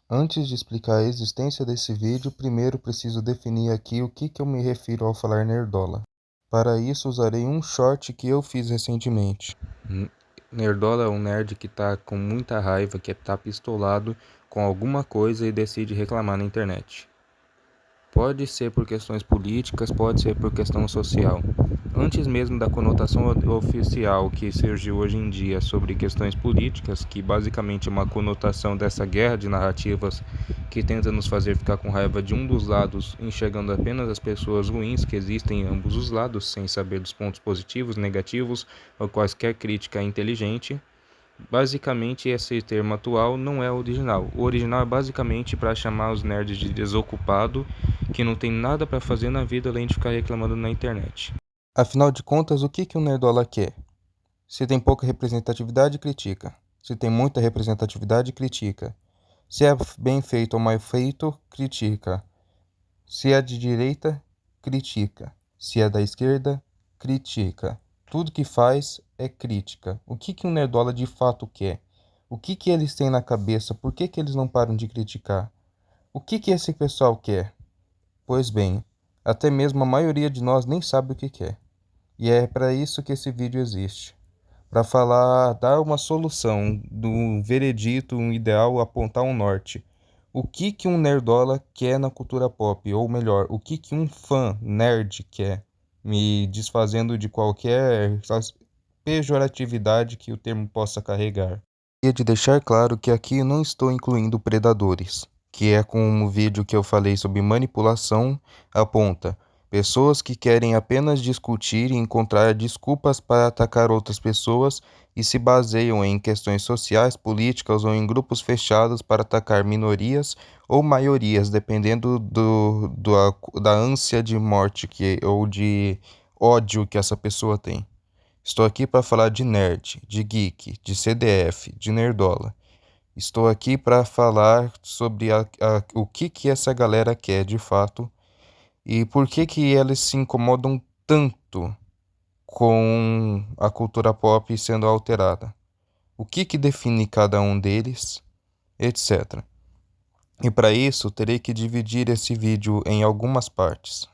Antes de explicar a existência desse vídeo, primeiro preciso definir aqui o que eu me refiro ao falar nerdola. Para isso, usarei um short que eu fiz recentemente. Nerdola é um nerd que tá com muita raiva, que tá pistolado com alguma coisa e decide reclamar na internet. Pode ser por questões políticas, pode ser por questão social. Antes mesmo da conotação oficial que surgiu hoje em dia sobre questões políticas, que basicamente é uma conotação dessa guerra de narrativas que tenta nos fazer ficar com raiva de um dos lados, enxergando apenas as pessoas ruins que existem em ambos os lados, sem saber dos pontos positivos, negativos ou quaisquer crítica inteligente. Basicamente, esse termo atual não é o original. O original é basicamente para chamar os nerds de desocupado, que não tem nada para fazer na vida além de ficar reclamando na internet. Afinal de contas, o que um nerdola quer? Se tem pouca representatividade, critica. Se tem muita representatividade, critica. Se é bem feito ou mal feito, critica. Se é de direita, critica. Se é da esquerda, critica. Tudo que faz é crítica. O que um nerdola de fato quer? O que eles têm na cabeça? Por que eles não param de criticar? O que esse pessoal quer? Pois bem, até mesmo a maioria de nós nem sabe o que quer. E é para isso que esse vídeo existe. Para falar, dar uma solução, do veredito, um ideal, apontar um norte. O que um nerdola quer na cultura pop? Ou melhor, o que um fã nerd quer? Me desfazendo de qualquer pejoratividade que o termo possa carregar. Gostaria de deixar claro que aqui não estou incluindo predadores, que é como o vídeo que eu falei sobre manipulação aponta. Pessoas que querem apenas discutir e encontrar desculpas para atacar outras pessoas e se baseiam em questões sociais, políticas ou em grupos fechados para atacar minorias ou maiorias, dependendo da ânsia de morte ou de ódio que essa pessoa tem. Estou aqui para falar de nerd, de geek, de CDF, de nerdola. Estou aqui para falar sobre o que essa galera quer de fato e por que eles se incomodam tanto com a cultura pop sendo alterada. O que define cada um deles, etc. E para isso, terei que dividir esse vídeo em algumas partes.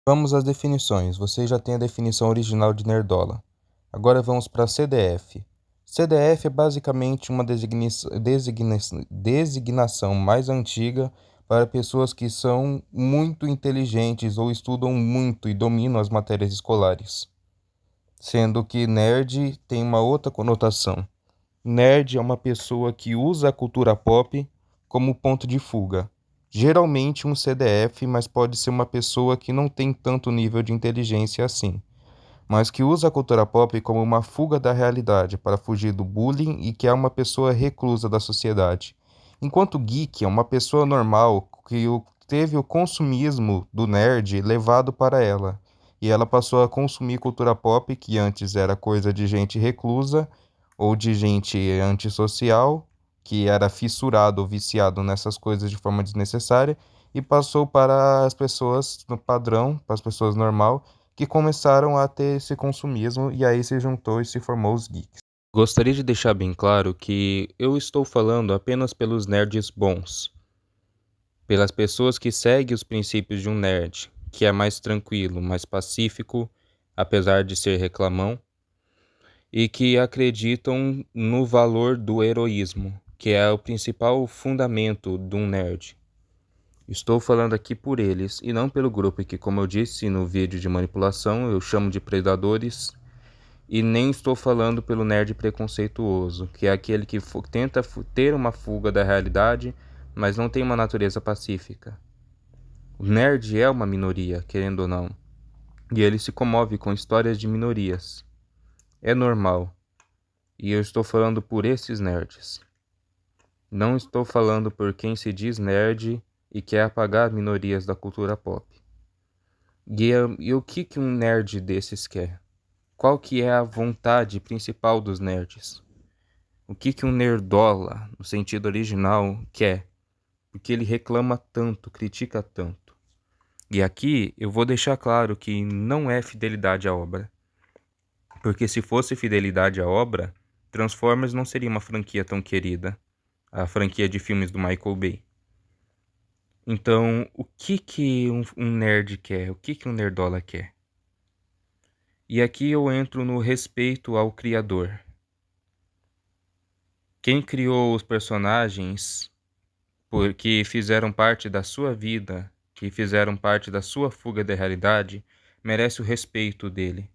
Vamos às definições. Você já tem a definição original de nerdola. Agora vamos para CDF. CDF é basicamente uma designação mais antiga para pessoas que são muito inteligentes ou estudam muito e dominam as matérias escolares. Sendo que nerd tem uma outra conotação. Nerd é uma pessoa que usa a cultura pop como ponto de fuga. Geralmente um CDF, mas pode ser uma pessoa que não tem tanto nível de inteligência assim, mas que usa a cultura pop como uma fuga da realidade para fugir do bullying e que é uma pessoa reclusa da sociedade. Enquanto geek é uma pessoa normal que teve o consumismo do nerd levado para ela, e ela passou a consumir cultura pop que antes era coisa de gente reclusa ou de gente antissocial, que era fissurado ou viciado nessas coisas de forma desnecessária, e passou para as pessoas no padrão, para as pessoas normal, que começaram a ter esse consumismo e aí se juntou e se formou os geeks. Gostaria de deixar bem claro que eu estou falando apenas pelos nerds bons, pelas pessoas que seguem os princípios de um nerd, que é mais tranquilo, mais pacífico, apesar de ser reclamão, e que acreditam no valor do heroísmo, que é o principal fundamento de um nerd. Estou falando aqui por eles e não pelo grupo que, como eu disse no vídeo de manipulação, eu chamo de predadores, e nem estou falando pelo nerd preconceituoso, que é aquele que tenta ter uma fuga da realidade, mas não tem uma natureza pacífica. O nerd é uma minoria, querendo ou não, e ele se comove com histórias de minorias. É normal. E eu estou falando por esses nerds. Não estou falando por quem se diz nerd e quer apagar minorias da cultura pop. E o que um nerd desses quer? Qual que é a vontade principal dos nerds? O que um nerdola, no sentido original, quer? Porque ele reclama tanto, critica tanto. E aqui eu vou deixar claro que não é fidelidade à obra. Porque se fosse fidelidade à obra, Transformers não seria uma franquia tão querida. a franquia de filmes do Michael Bay. Então, o que um nerd quer? O que um nerdola quer? E aqui eu entro no respeito ao criador. Quem criou os personagens que fizeram parte da sua vida, que fizeram parte da sua fuga da realidade, merece o respeito dele.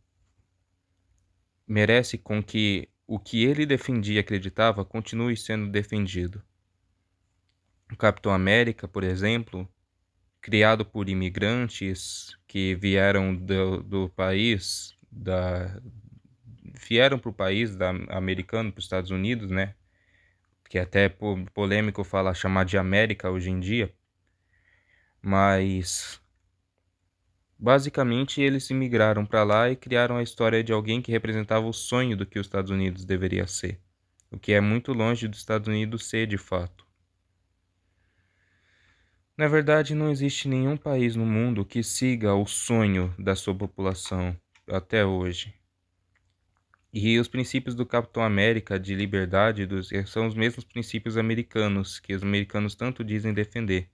Merece com que o que ele defendia e acreditava continue sendo defendido. O Capitão América, por exemplo, criado por imigrantes que vieram do país, vieram para o país americano, para os Estados Unidos, né? Que é até polêmico chamar de América hoje em dia. Mas basicamente eles imigraram para lá e criaram a história de alguém que representava o sonho do que os Estados Unidos deveria ser. O que é muito longe dos Estados Unidos ser de fato. Na verdade, não existe nenhum país no mundo que siga o sonho da sua população até hoje. E os princípios do Capitão América de liberdade são os mesmos princípios americanos, que os americanos tanto dizem defender.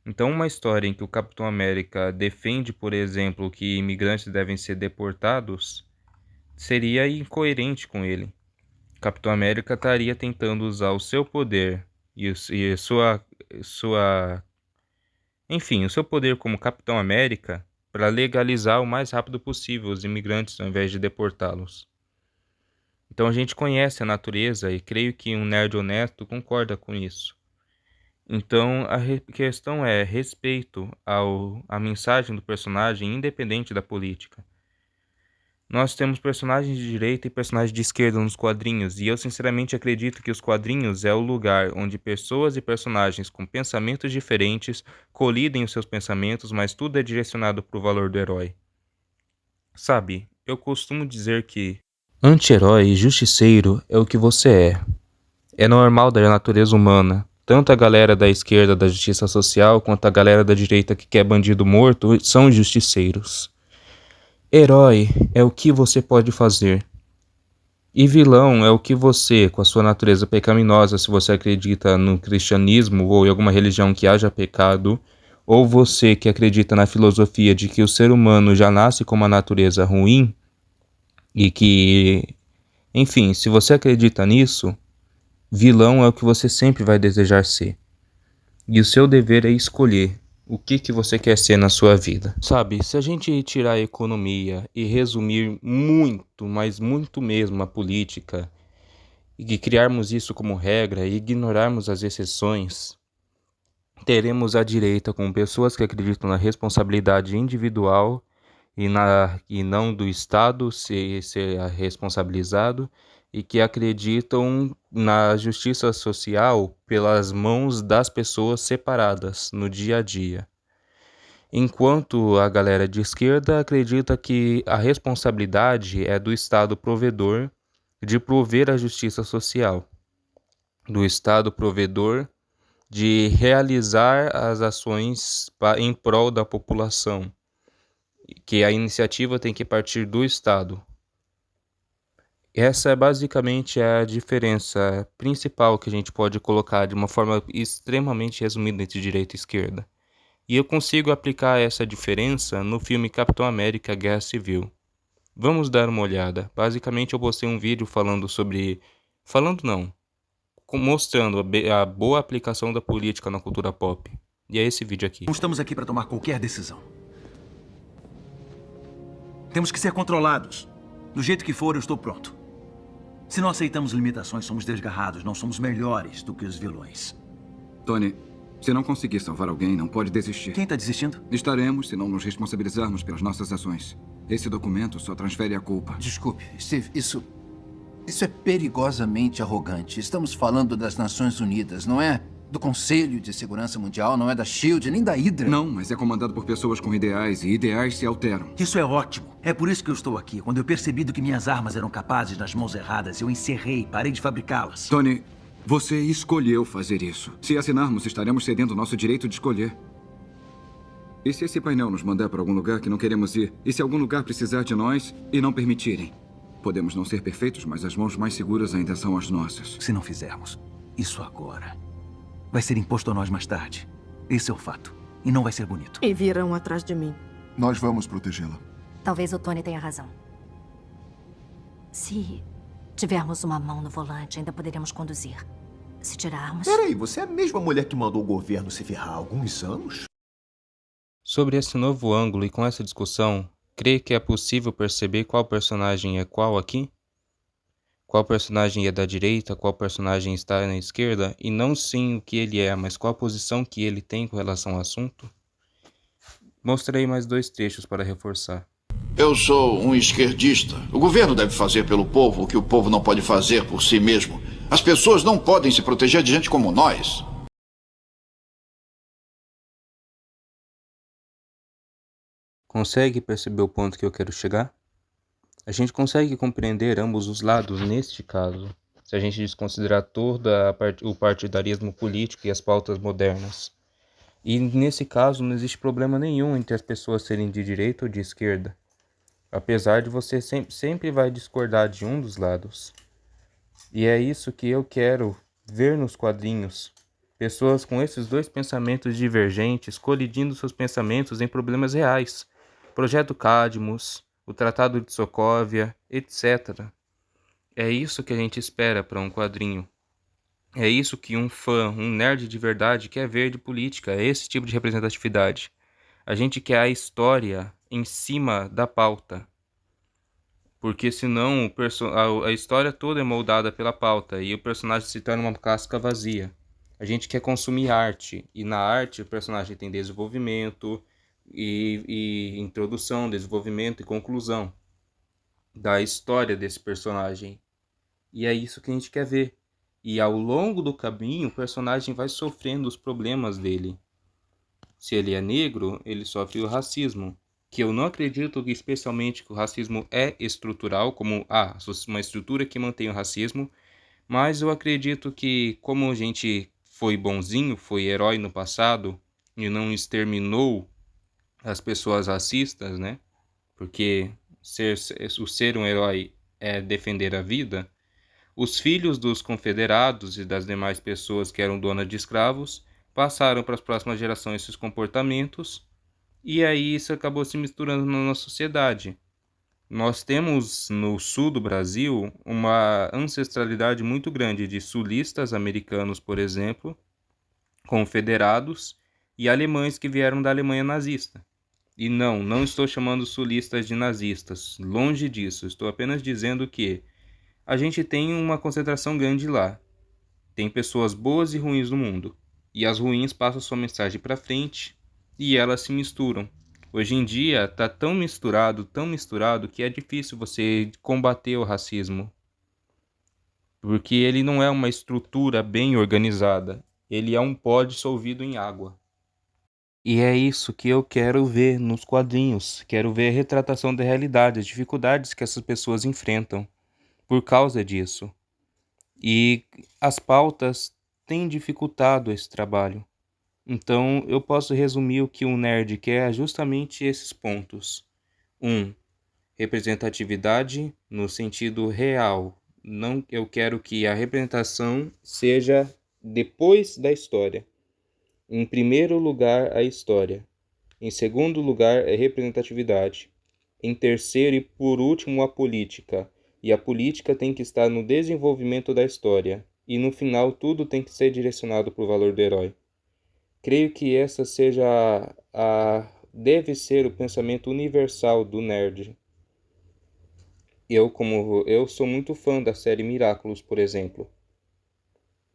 Então, uma história em que o Capitão América defende, por exemplo, que imigrantes devem ser deportados, seria incoerente com ele. O Capitão América estaria tentando usar o seu poder e o seu poder como Capitão América para legalizar o mais rápido possível os imigrantes ao invés de deportá-los. Então a gente conhece a natureza e creio que um nerd honesto concorda com isso. Então a questão é respeito à mensagem do personagem independente da política. Nós temos personagens de direita e personagens de esquerda nos quadrinhos, e eu sinceramente acredito que os quadrinhos é o lugar onde pessoas e personagens com pensamentos diferentes colidem os seus pensamentos, mas tudo é direcionado para o valor do herói. Sabe, eu costumo dizer que anti-herói e justiceiro é o que você é. É normal da natureza humana. Tanto a galera da esquerda da justiça social quanto a galera da direita que quer bandido morto são justiceiros. Herói é o que você pode fazer. E vilão é o que você, com a sua natureza pecaminosa, se você acredita no cristianismo ou em alguma religião que haja pecado, ou você que acredita na filosofia de que o ser humano já nasce com uma natureza ruim, e que, enfim, se você acredita nisso, vilão é o que você sempre vai desejar ser. E o seu dever é escolher o que você quer ser na sua vida. Sabe, se a gente tirar a economia e resumir muito, mas muito mesmo a política, e criarmos isso como regra e ignorarmos as exceções, teremos a direita com pessoas que acreditam na responsabilidade individual e não do Estado ser responsabilizado, e que acreditam na justiça social pelas mãos das pessoas separadas no dia a dia. Enquanto a galera de esquerda acredita que a responsabilidade é do Estado provedor de prover a justiça social, do Estado provedor de realizar as ações em prol da população, que a iniciativa tem que partir do Estado. Essa é basicamente a diferença principal que a gente pode colocar de uma forma extremamente resumida entre direita e esquerda. E eu consigo aplicar essa diferença no filme Capitão América Guerra Civil. Vamos dar uma olhada. Basicamente eu postei um vídeo mostrando a boa aplicação da política na cultura pop. E é esse vídeo aqui. Não estamos aqui para tomar qualquer decisão. Temos que ser controlados. Do jeito que for, eu estou pronto. Se não aceitamos limitações, somos desgarrados. Não somos melhores do que os vilões. Tony, se não conseguir salvar alguém, não pode desistir. Quem está desistindo? Estaremos se não nos responsabilizarmos pelas nossas ações. Esse documento só transfere a culpa. Desculpe, Steve, isso é perigosamente arrogante. Estamos falando das Nações Unidas, não é do Conselho de Segurança Mundial, não é da SHIELD, nem da Hydra. Não, mas é comandado por pessoas com ideais, e ideais se alteram. Isso é ótimo. É por isso que eu estou aqui. Quando eu percebi do que minhas armas eram capazes nas mãos erradas, eu encerrei, parei de fabricá-las. Tony, você escolheu fazer isso. Se assinarmos, estaremos cedendo nosso direito de escolher. E se esse painel nos mandar para algum lugar que não queremos ir? E se algum lugar precisar de nós e não permitirem? Podemos não ser perfeitos, mas as mãos mais seguras ainda são as nossas. Se não fizermos, isso agora. Vai ser imposto a nós mais tarde. Esse é o fato. E não vai ser bonito. E virão atrás de mim. Nós vamos protegê-la. Talvez o Tony tenha razão. Se tivermos uma mão no volante, ainda poderemos conduzir. Se tirarmos... Peraí, você é a mesma mulher que mandou o governo se ferrar há alguns anos? Sobre esse novo ângulo e com essa discussão, creio que é possível perceber qual personagem é qual aqui? Qual personagem é da direita, qual personagem está na esquerda, e não sim o que ele é, mas qual a posição que ele tem com relação ao assunto? Mostrei mais 2 trechos para reforçar. Eu sou um esquerdista. O governo deve fazer pelo povo o que o povo não pode fazer por si mesmo. As pessoas não podem se proteger de gente como nós. Consegue perceber o ponto que eu quero chegar? A gente consegue compreender ambos os lados neste caso, se a gente desconsiderar todo o partidarismo político e as pautas modernas. E nesse caso não existe problema nenhum entre as pessoas serem de direita ou de esquerda, apesar de você sempre vai discordar de um dos lados. E é isso que eu quero ver nos quadrinhos, pessoas com esses 2 pensamentos divergentes colidindo seus pensamentos em problemas reais. Projeto Cadmus, o Tratado de Sokovia, etc. É isso que a gente espera para um quadrinho. É isso que um fã, um nerd de verdade quer ver de política, é esse tipo de representatividade. A gente quer a história em cima da pauta. Porque senão a história toda é moldada pela pauta e o personagem se torna uma casca vazia. A gente quer consumir arte, e na arte o personagem tem desenvolvimento, e introdução, desenvolvimento e conclusão da história desse personagem. E é isso que a gente quer ver. E ao longo do caminho, o personagem vai sofrendo os problemas dele. Se ele é negro, ele sofre o racismo. Que eu não acredito que especialmente que o racismo é estrutural, como uma estrutura que mantém o racismo, mas eu acredito que como a gente foi bonzinho, foi herói no passado e não exterminou as pessoas racistas, né? Porque ser um herói é defender a vida. Os filhos dos confederados e das demais pessoas que eram donas de escravos passaram para as próximas gerações esses comportamentos e aí isso acabou se misturando na nossa sociedade. Nós temos no sul do Brasil uma ancestralidade muito grande de sulistas americanos, por exemplo, confederados e alemães que vieram da Alemanha nazista. E não estou chamando sulistas de nazistas, longe disso, estou apenas dizendo que a gente tem uma concentração grande lá. Tem pessoas boas e ruins no mundo, e as ruins passam sua mensagem para frente e elas se misturam. Hoje em dia está tão misturado, que é difícil você combater o racismo, porque ele não é uma estrutura bem organizada, ele é um pó dissolvido em água. E é isso que eu quero ver nos quadrinhos. Quero ver a retratação da realidade, as dificuldades que essas pessoas enfrentam por causa disso. E as pautas têm dificultado esse trabalho. Então eu posso resumir o que um nerd quer é justamente esses pontos. 1. Representatividade no sentido real. Não, eu quero que a representação seja depois da história. Em primeiro lugar, a história. Em segundo lugar, a representatividade. Em terceiro e por último, a política. E a política tem que estar no desenvolvimento da história. E no final, tudo tem que ser direcionado para o valor do herói. Creio que essa deve ser o pensamento universal do nerd. Eu sou muito fã da série Miraculous, por exemplo.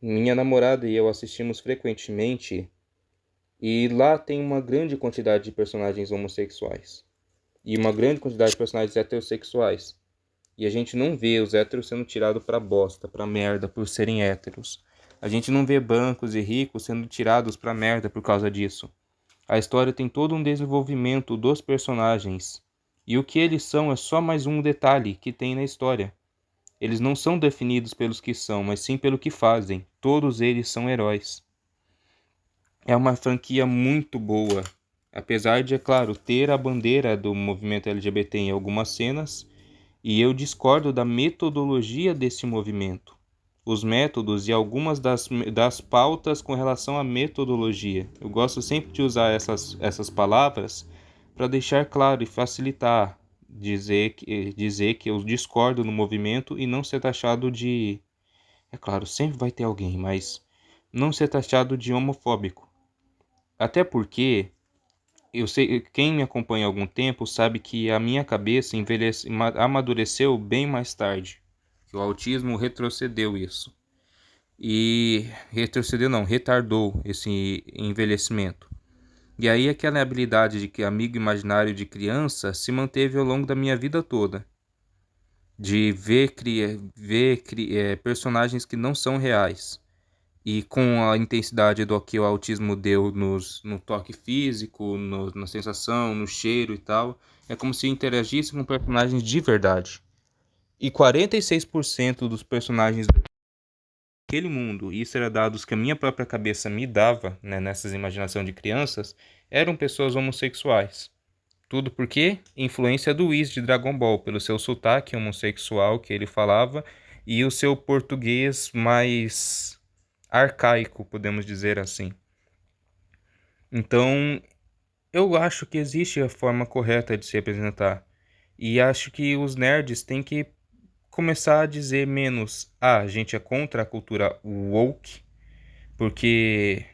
Minha namorada e eu assistimos frequentemente. E lá tem uma grande quantidade de personagens homossexuais. E uma grande quantidade de personagens heterossexuais. E a gente não vê os héteros sendo tirados pra bosta, pra merda, por serem héteros. A gente não vê brancos e ricos sendo tirados pra merda por causa disso. A história tem todo um desenvolvimento dos personagens. E o que eles são é só mais um detalhe que tem na história. Eles não são definidos pelos que são, mas sim pelo que fazem. Todos eles são heróis. É uma franquia muito boa, apesar de, é claro, ter a bandeira do movimento LGBT em algumas cenas, e eu discordo da metodologia desse movimento. os métodos e algumas das pautas com relação à metodologia. Eu gosto sempre de usar essas palavras para deixar claro e facilitar, dizer que eu discordo no movimento e não ser taxado de... É claro, sempre vai ter alguém, mas não ser taxado de homofóbico. Até porque, eu sei, quem me acompanha há algum tempo sabe que a minha cabeça amadureceu bem mais tarde. O autismo retrocedeu isso. E retardou esse envelhecimento. E aí aquela habilidade de que amigo imaginário de criança se manteve ao longo da minha vida toda. De ver personagens que não são reais. E com a intensidade do que o autismo deu no toque físico, na sensação, no cheiro e tal, é como se interagisse com personagens de verdade. E 46% dos personagens daquele mundo, isso era dados que a minha própria cabeça me dava, né, nessas imaginações de crianças, eram pessoas homossexuais. Tudo porque influência do Whis de Dragon Ball, pelo seu sotaque homossexual que ele falava e o seu português mais arcaico, podemos dizer assim. Então, eu acho que existe a forma correta de se representar. E acho que os nerds têm que começar a dizer menos, a gente é contra a cultura woke, porque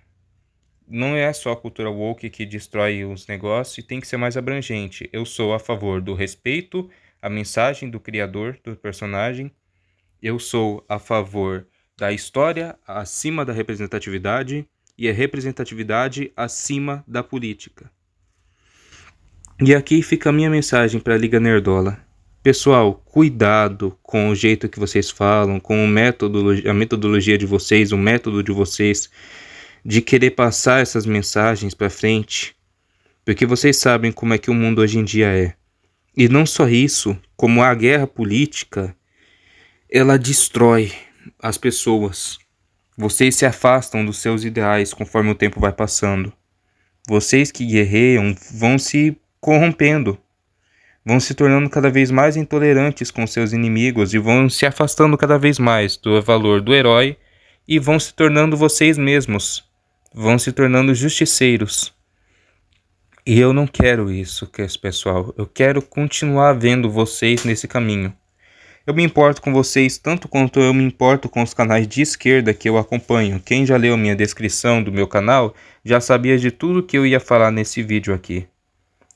não é só a cultura woke que destrói os negócios e tem que ser mais abrangente. Eu sou a favor do respeito à mensagem do criador do personagem. Eu sou a favor da história acima da representatividade e a representatividade acima da política. E aqui fica a minha mensagem para a Liga Nerdola. Pessoal, cuidado com o jeito que vocês falam, com a metodologia de vocês, o método de vocês de querer passar essas mensagens para frente, porque vocês sabem como é que o mundo hoje em dia é. E não só isso, como a guerra política, ela destrói as pessoas. Vocês se afastam dos seus ideais conforme o tempo vai passando. Vocês que guerreiam vão se corrompendo, vão se tornando cada vez mais intolerantes com seus inimigos e vão se afastando cada vez mais do valor do herói e vão se tornando vocês mesmos, vão se tornando justiceiros. E eu não quero isso, pessoal. Eu quero continuar vendo vocês nesse caminho. Eu me importo com vocês tanto quanto eu me importo com os canais de esquerda que eu acompanho. Quem já leu minha descrição do meu canal já sabia de tudo que eu ia falar nesse vídeo aqui.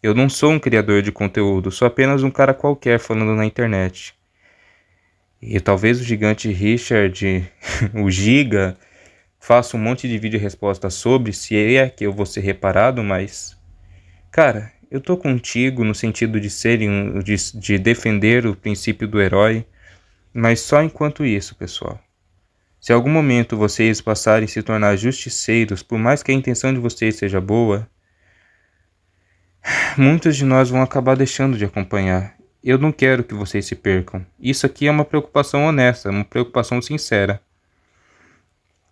Eu não sou um criador de conteúdo, sou apenas um cara qualquer falando na internet. E talvez o gigante Richard, o Giga, faça um monte de vídeo e resposta sobre se é que eu vou ser reparado, mas... Cara, eu tô contigo no sentido de defender o princípio do herói, mas só enquanto isso, pessoal. Se em algum momento vocês passarem a se tornar justiceiros, por mais que a intenção de vocês seja boa, muitos de nós vão acabar deixando de acompanhar. Eu não quero que vocês se percam. Isso aqui é uma preocupação honesta, uma preocupação sincera.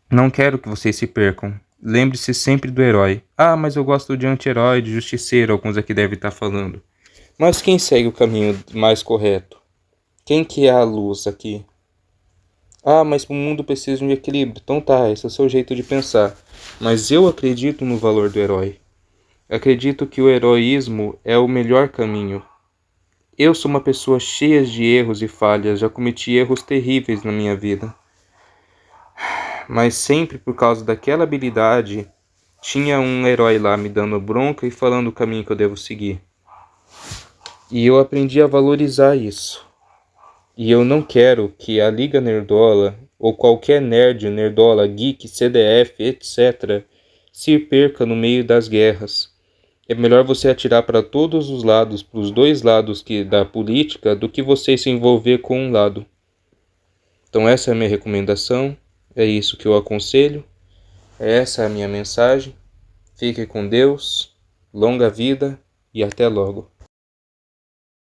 Não quero que vocês se percam. Lembre-se sempre do herói. Ah, mas eu gosto de anti-herói, de justiceiro, alguns aqui devem estar falando. Mas quem segue o caminho mais correto? Quem que é a luz aqui? Ah, mas o mundo precisa de um equilíbrio. Então tá, esse é o seu jeito de pensar. Mas eu acredito no valor do herói. Acredito que o heroísmo é o melhor caminho. Eu sou uma pessoa cheia de erros e falhas, já cometi erros terríveis na minha vida. Mas sempre por causa daquela habilidade, tinha um herói lá me dando bronca e falando o caminho que eu devo seguir. E eu aprendi a valorizar isso. E eu não quero que a Liga Nerdola, ou qualquer nerd, nerdola, geek, CDF, etc., se perca no meio das guerras. É melhor você atirar para todos os lados, para os dois lados da política, do que você se envolver com um lado. Então essa é a minha recomendação, é isso que eu aconselho, essa é a minha mensagem. Fique com Deus, longa vida e até logo.